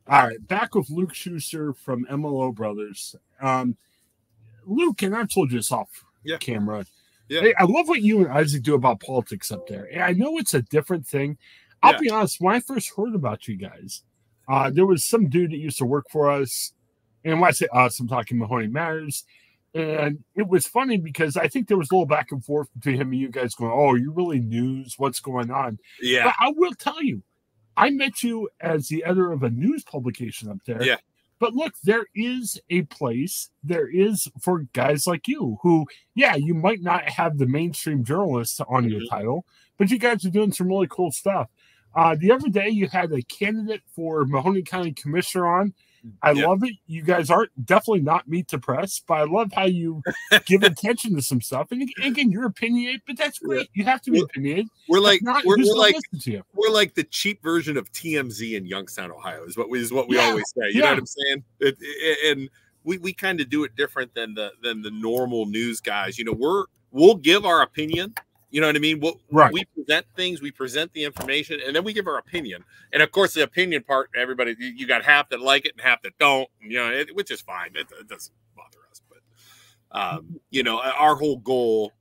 All right, back with Luke Schuster from MLO Brothers. Luke, and I've told you this off camera. Yeah. Hey, I love what you and Isaac do about politics up there. And I know it's a different thing. I'll be honest, when I first heard about you guys, there was some dude that used to work for us. And when I say us, I'm talking Mahoney Matters. And it was funny because I think there was a little back and forth between him and you guys going, oh, you really news what's going on. Yeah. But I will tell you, I met you as the editor of a news publication up there. Yeah. But look, there is a place, there is for guys like you who, you might not have the mainstream journalists on your title, but you guys are doing some really cool stuff. The other day you had a candidate for Mahoney County Commissioner on. I love it. You guys aren't definitely not meat to press, but I love how you give attention to some stuff. And again, you're opinionated, but that's great. You have to be opinionated. We're like we're like the cheap cheap version of TMZ in Youngstown, Ohio. Is what we always say. You know what I'm saying? And we kind of do it different than the normal news guys. You know, we'll give our opinion. You know what I mean? We present things, we present the information, and then we give our opinion. And of course, the opinion part, everybody, you got half that like it and half that don't. You know, which is fine. It doesn't bother us. But you know, our whole goal,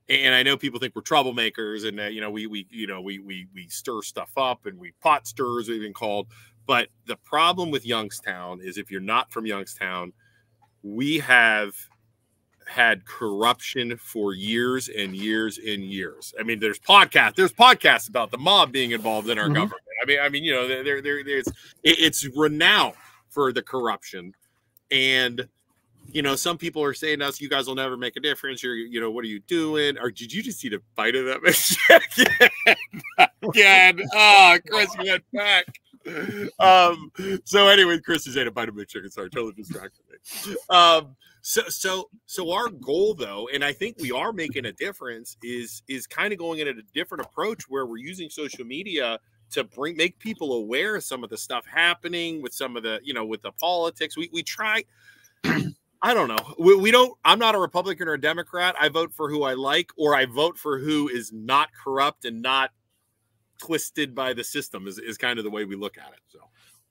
and I know people think we're troublemakers, and you know, we stir stuff up, and we pot stirrers, we've been called. But the problem with Youngstown is, if you're not from Youngstown, we have had corruption for years and years and years. I mean, there's podcasts about the mob being involved in our government. I mean, you know, it's renowned for the corruption. And, you know, some people are saying to us, you guys will never make a difference. You know, what are you doing? Or did you just see the bite of that again? Oh, Chris went back. So anyway, Chris is ate a bite of McChicken. Sorry, totally distracted me. So our goal, though, and I think we are making a difference, is kind of going in at a different approach where we're using social media to make people aware of some of the stuff happening with some of the, you know, with the politics. We try. I don't know. We don't. I'm not a Republican or a Democrat. I vote for who I like, or I vote for who is not corrupt and not twisted by the system. Is kind of the way we look at it. So.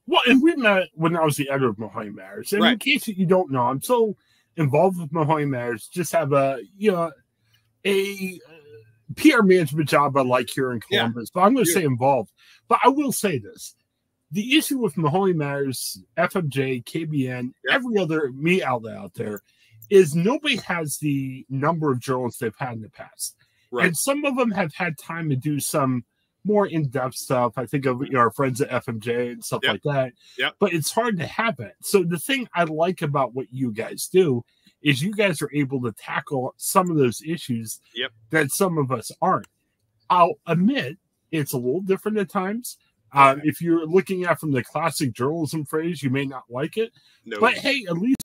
Well, and we met when I was the editor of Mahoney Matters. And in case you don't know, I'm so involved with Mahoney Matters. Just have a PR management job I like here in Columbus. But I'm going to say involved. But I will say this. The issue with Mahoney Matters, FMJ, KBN, every other media outlet out there is nobody has the number of journalists they've had in the past. Right. And some of them have had time to do some more in-depth stuff. I think of our friends at FMJ and stuff like that. But it's hard to have it. So the thing I like about what you guys do is you guys are able to tackle some of those issues that some of us aren't. I'll admit it's a little different at times. If you're looking at from the classic journalism phrase, you may not like it. But hey, at least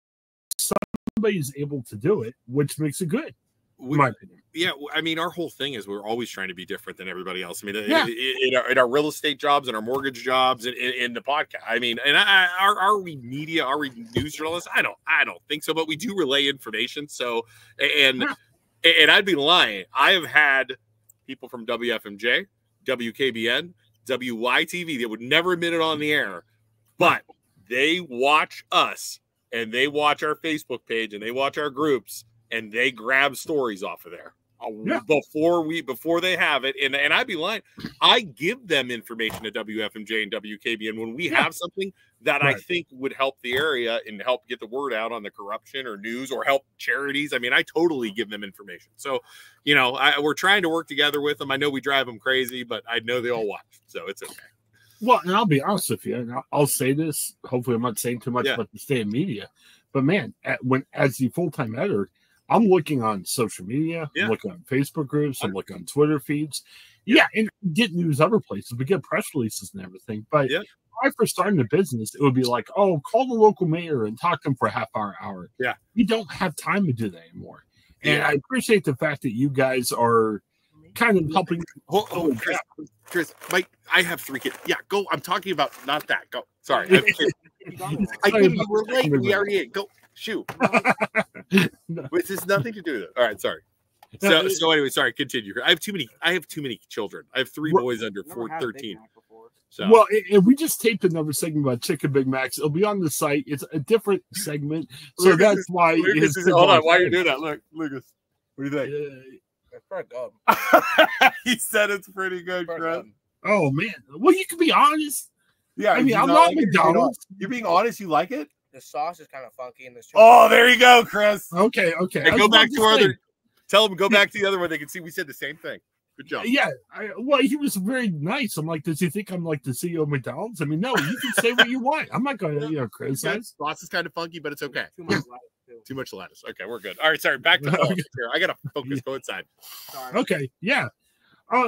somebody's able to do it, which makes it good. In my opinion. Yeah, I mean, our whole thing is we're always trying to be different than everybody else. I mean, in our real estate jobs and our mortgage jobs and in the podcast. I mean, and are we media? Are we news journalists? I don't think so, but we do relay information. So, and I'd be lying. I have had people from WFMJ, WKBN, WYTV that would never admit it on the air, but they watch us and they watch our Facebook page and they watch our groups and they grab stories off of there before they have it. And I'd be lying. I give them information at WFMJ and WKBN when we have something that I think would help the area and help get the word out on the corruption or news or help charities. I mean, I totally give them information. So, you know, we're trying to work together with them. I know we drive them crazy, but I know they all watch. So it's okay. Well, and I'll be honest with you, and I'll say this. Hopefully I'm not saying too much about the state of media. But man, as the full-time editor, I'm looking on social media, I'm looking on Facebook groups, I'm looking on Twitter feeds. And get news other places, but get press releases and everything. But when I first started the business, it would be like, oh, call the local mayor and talk to them for a half hour. You don't have time to do that anymore. And I appreciate the fact that you guys are kind of helping. Chris, Mike, I have 3 kids. Yeah, go. I'm talking about not that. Go. Sorry. I think you were late. We already ate. Go. Shoot. Which has nothing to do with it. All right, sorry. So anyway, sorry, continue. I have too many children. I have 3 boys under 13. So well, and we just taped another segment about Chicken Big Macs. It'll be on the site. It's a different segment, so Lucas that's why. Hold on, why you do that? Look, Lucas, what do you think? It's pretty good. He said it's pretty good, Chris. Oh man, well, you can be honest. Yeah, I mean, I'm not like McDonald's. You're being honest. You like it? The sauce is kind of funky in this. Oh, there you go, Chris. Okay. Hey, go back to our other. Tell them go back to the other one. They can see we said the same thing. Good job. Yeah. Well, he was very nice. I'm like, does he think I'm like the CEO of McDonald's? I mean, no, you can say what you want. I'm not going to, criticize. Sauce is kind of funky, but it's okay. Too much lettuce. Too much lettuce. Okay, we're good. All right, sorry. Back to politics here. I gotta focus. Go inside. Sorry. Okay. Yeah.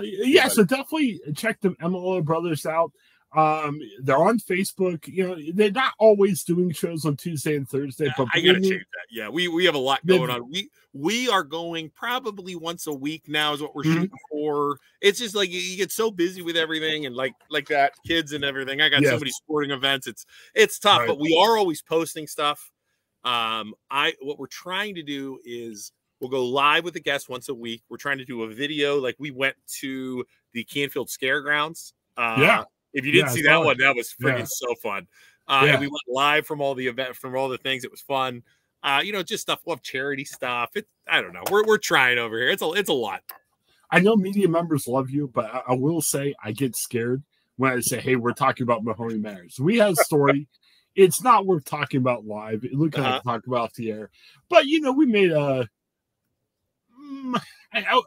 Yeah. So definitely check the MLO brothers out. They're on Facebook. They're not always doing shows on Tuesday and Thursday, but I gotta change that. Yeah, we have a lot going on. We are going probably once a week now is what we're shooting for. It's just like you get so busy with everything and like that, kids and everything. I got so many sporting events. It's tough, but we are always posting stuff. What we're trying to do is we'll go live with a guest once a week. We're trying to do a video. Like we went to the Canfield Scaregrounds. If you didn't see that one, that was freaking so fun. And we went live from all the event, from all the things. It was fun. Just stuff. We'll have charity stuff. I don't know. We're trying over here. It's a lot. I know media members love you, but I will say I get scared when I say, "Hey, we're talking about Mahoney Matters." We have a story. It's not worth talking about live. It looked like talk about off the air, but we made I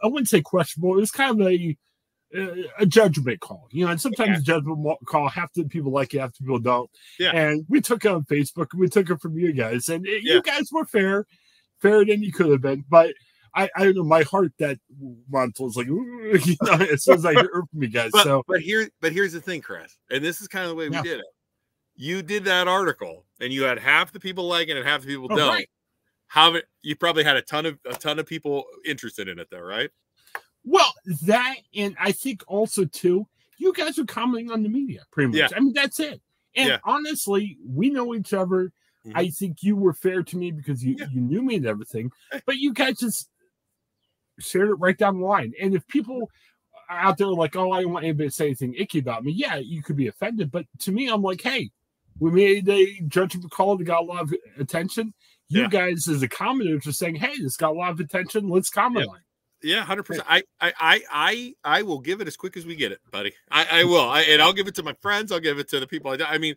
wouldn't say questionable. It was kind of a judgment call, and sometimes a judgment call, half the people like it, half the people don't. Yeah. And we took it on Facebook, and we took it from you guys, and you guys were fairer than you could have been. But I don't know, my heart that month was like, as soon as I heard from you guys. But here's the thing, Chris, and this is kind of the way we did it. You did that article, and you had half the people like it, and half the people don't. Right. You probably had a ton of people interested in it, though, right? Well, that, and I think also too, you guys are commenting on the media pretty much. Yeah. I mean, that's it. And honestly, we know each other. Mm-hmm. I think you were fair to me because you knew me and everything, but you guys just shared it right down the line. And if people out there are like, "Oh, I don't want anybody to say anything icky about me," yeah, you could be offended. But to me, I'm like, hey, we made a judgment call that got a lot of attention. You guys, as a commenter, just saying, "Hey, this got a lot of attention. Let's comment on it." Yeah, 100%. I will give it as quick as we get it, buddy. I will, and I'll give it to my friends. I'll give it to the people. I mean,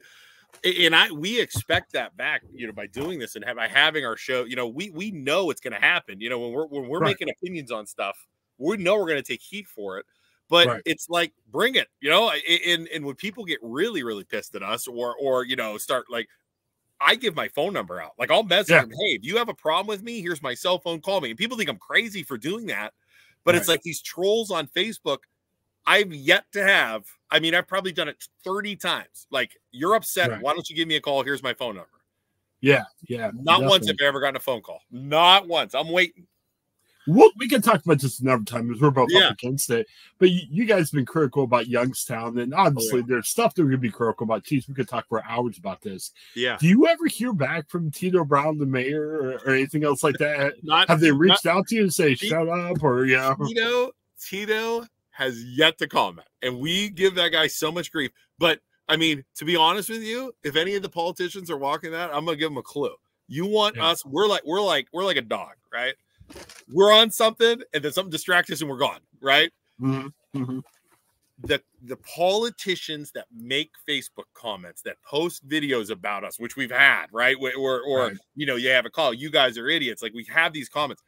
we expect that back, by doing this and by having our show. We know it's going to happen. When we're making opinions on stuff, we know we're going to take heat for it. But it's like, bring it. And when people get really, really pissed at us, or start like. I give my phone number out. Like I'll message them, "Hey, if you have a problem with me, here's my cell phone, call me." And people think I'm crazy for doing that. But it's like these trolls on Facebook. I've yet to have, I've probably done it 30 times. Like, you're upset. Why don't you give me a call? Here's my phone number. Yeah. Not once have I ever gotten a phone call. Not once. I'm waiting. We can talk about this another time because we're both up against it. But you guys have been critical about Youngstown, and obviously there's stuff that we're going to be critical about. Jeez, we could talk for hours about this. Yeah. Do you ever hear back from Tito Brown, the mayor, or anything else like that? Have they reached out to you and say, shut up, or Tito has yet to comment, and we give that guy so much grief. But, to be honest with you, if any of the politicians are walking that, I'm going to give them a clue. You want us, we're like a dog, right? We're on something, and then something distracts us, and we're gone, right? Mm-hmm. Mm-hmm. The politicians that make Facebook comments, that post videos about us, which we've had, right? Or you have a call. You guys are idiots. Like, we have these comments.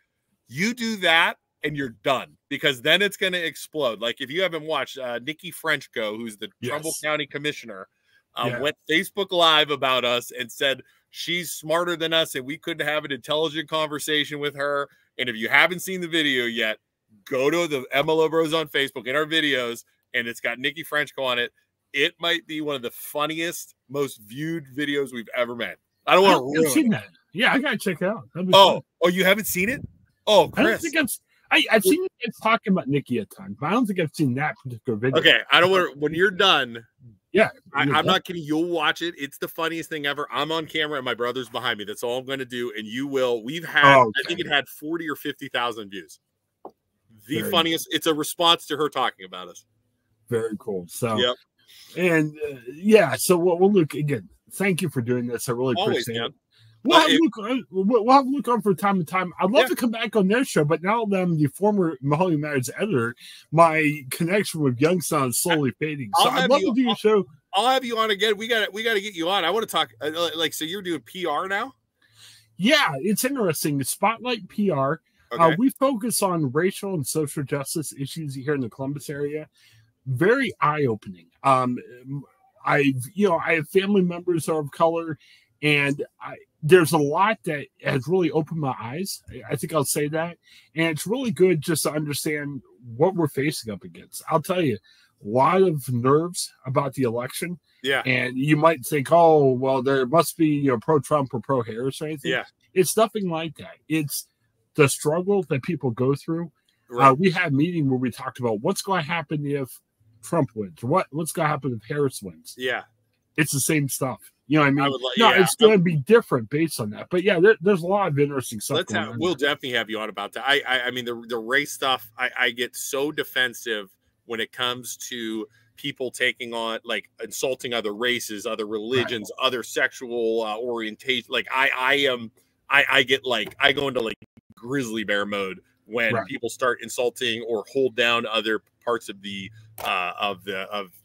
You do that, and you're done, because then it's going to explode. Like, if you haven't watched, Nikki Frenchco, who's the Trumbull County Commissioner, went Facebook Live about us and said she's smarter than us, and we couldn't have an intelligent conversation with her. And if you haven't seen the video yet, go to the MLO Bros on Facebook in our videos, and it's got Nikki Frenchco on it. It might be one of the funniest, most viewed videos we've ever made. I don't want to ruin seen that. Yeah, I gotta check it out. Oh, you haven't seen it? Oh, Chris. I don't think I've seen you talking about Nikki at times, but I don't think I've seen that particular video. Okay, I don't want to. When you're done. Yeah, I'm not kidding. You'll watch it. It's the funniest thing ever. I'm on camera and my brother's behind me. That's all I'm going to do. And you will. We've had, I think it had 40 or 50,000 views. The funniest. It's a response to her talking about us. Very cool. So, And yeah, so we'll look again. Thank you for doing this. I really appreciate it. We'll have a look on from time to time. I'd love to come back on their show, but now that I'm the former Mahoney Matters editor, my connection with Youngstown is slowly fading. So I'd love to do your show. I'll have you on again. We got to get you on. I want to talk so you're doing PR now? Yeah, it's interesting. The Spotlight PR. Okay. We focus on racial and social justice issues here in the Columbus area. Very eye-opening. I have family members of color, and there's a lot that has really opened my eyes. I think I'll say that. And it's really good just to understand what we're facing up against. I'll tell you, a lot of nerves about the election. Yeah. And you might think, oh, well, there must be pro-Trump or pro-Harris or anything. Yeah. It's nothing like that. It's the struggle that people go through. Right. We had a meeting where we talked about what's going to happen if Trump wins, or what's going to happen if Harris wins. Yeah. It's the same stuff. You know what I mean? It's going to be different based on that. But yeah, there's a lot of interesting stuff. We'll definitely have you on about that. I mean, the race stuff, I get so defensive when it comes to people taking on, like, insulting other races, other religions, other sexual orientation. Like I get like, I go into like grizzly bear mode when people start insulting or hold down other parts of the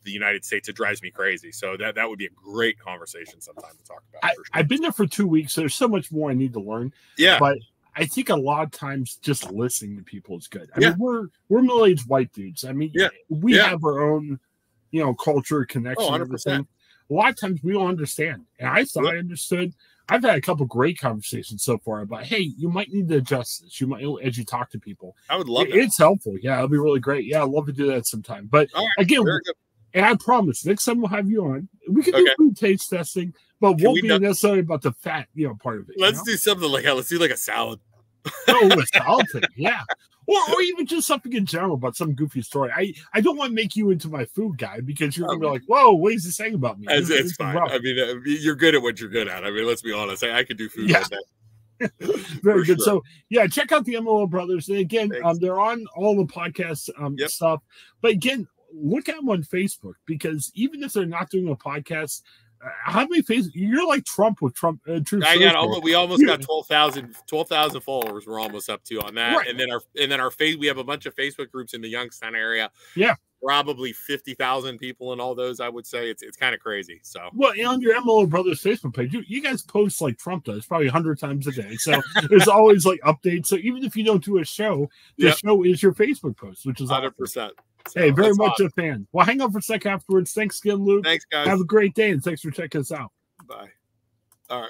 United States. It drives me crazy. So that would be a great conversation sometime to talk about. I've been there for 2 weeks. So there's so much more I need to learn. Yeah. But I think a lot of times just listening to people is good. I mean, we're middle-aged white dudes. I mean, we have our own, culture, connection, everything. A lot of times we don't understand. And I thought I understood. I've had a couple great conversations so far about, hey, you might need to adjust this. You might, as you talk to people. I would love it. It's helpful. Yeah, it'll be really great. Yeah, I'd love to do that sometime. But again, and I promise, next time we'll have you on. We can do food taste testing, but won't be necessarily about the fat, part of it. Let's do something like let's do like a salad. A salad thing, yeah. Or even just something in general about some goofy story. I don't want to make you into my food guy because you're going to be like, whoa, what is he saying about me? It's fine. I mean, you're good at what you're good at. I mean, let's be honest. I could do food all day. Very good. Sure. So, yeah, check out the MLO brothers. And again, they're on all the podcast stuff. But again, look at them on Facebook because even if they're not doing a podcast, how many Facebook? You're like Trump with Trump. We almost got 12,000 followers. We're almost up to on that, and then our we have a bunch of Facebook groups in the Youngstown area. Yeah, probably 50,000 people in all those. I would say it's kind of crazy. So and on your MLO Brothers Facebook page, you guys post like Trump does, probably 100 times a day. So there's always like updates. So even if you don't do a show, the show is your Facebook post, which is 100%. So hey, very much a fan. Well, hang on for a sec afterwards. Thanks again, Luke. Thanks, guys. Have a great day, and thanks for checking us out. Bye. All right.